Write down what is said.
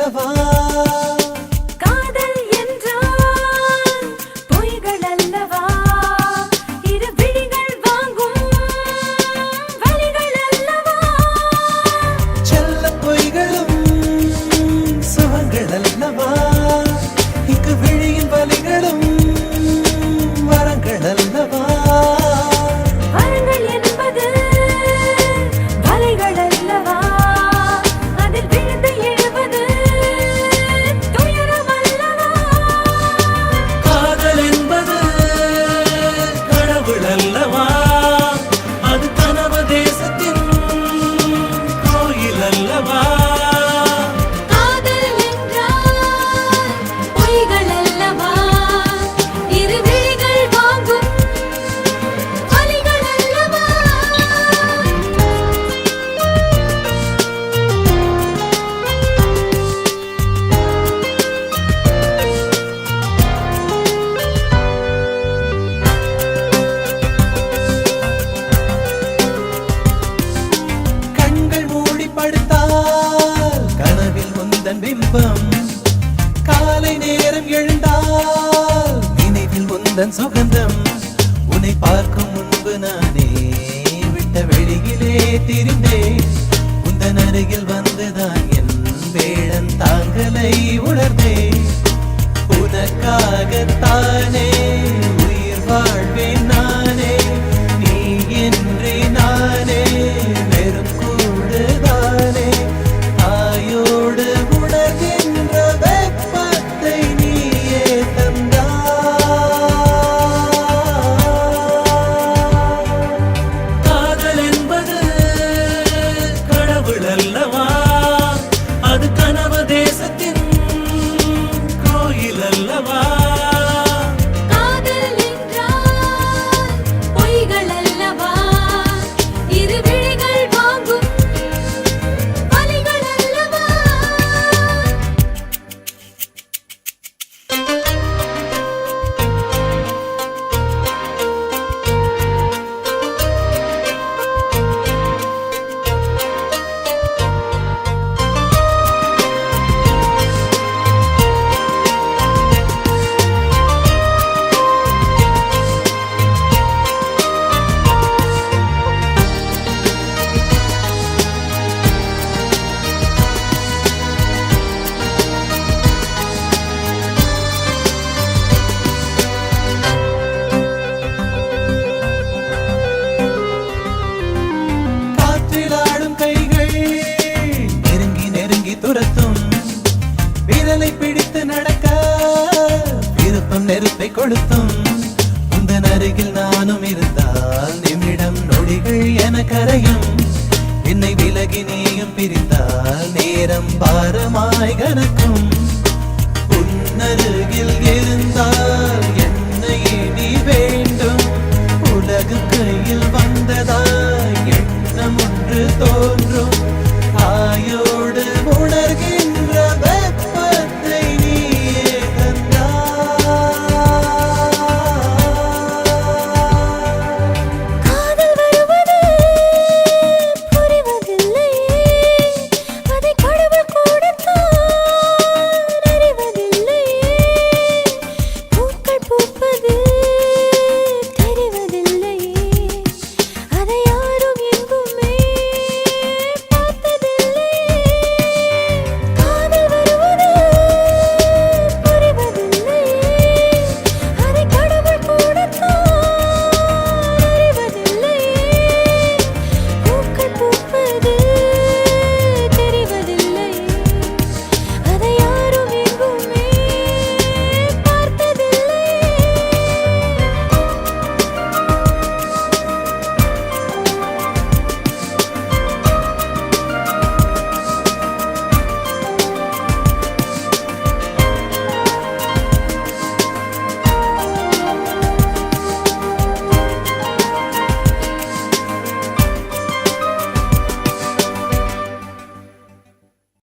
அல்லவா காதல் என்றால் பொய்கள் அல்லவா இரு விழிகள் வாங்கும் வலிகள் அல்லவா செல்ல பொய்களும் சுகங்கள் அல்லவா இங்கு விழியின் வலிகளும் வரங்கள் அல்லவா வரங்கள் என்பது வலிகள் அல்லவா அதில் விழுந்து எழுவது துயரம் அல்லவா காதல் என்பது கடவுள் அல்லவா அது கனவு தேசத்தின் கோயில் அல்லவா காதல் என்றால் பொய்கள் அல்லவா இரு விழிகள் வாங்கும் வலிகள் அல்லவா கண்கள் மூடி படுத்தால் கனவில் உந்தன் பிம்பம் காலை நேரம் எழுந்தால் நினைவில் உந்தன் சுகந்தம் உன்னை பார்க்கும் முன்பு நானே விட்ட வெளியிலே திரிந்தேன் உந்தன் அருகில் வந்துதான் என் வேடன் தாங்கலை உணர்ந்தேன் உனக்காகத்தானே உயிர் வாழ்வேன் நானே நீ என்றே நானே வெறும் கூடுதானே தாயோடு உணர்கின்ற வெப்பத்தை நீயே தந்தாய் காதல் என்பது கடவுள் அல்லவா அது கனவு தேசத்தின் கோயில் அல்லவா காதல் என்றால் பொய்கள் அல்லவா இரு விழிகள் வாங்கும் வலிகள் அல்லவா காற்றிலாடும் கைகள் நெருங்கி நெருங்கி துரத்தும் விரலை பிடித்து நடக்க விருப்பம் நெருப்பை கொளுத்தும் உந்தன் அருகில் நானும் இருந்தால் நிமிடம் நொடிகள் என கரையும் என்னை விலகி நீயும் பிரிந்தால் நேரம் பாரமாய் கனக்கும் உன்னருகில் இருந்து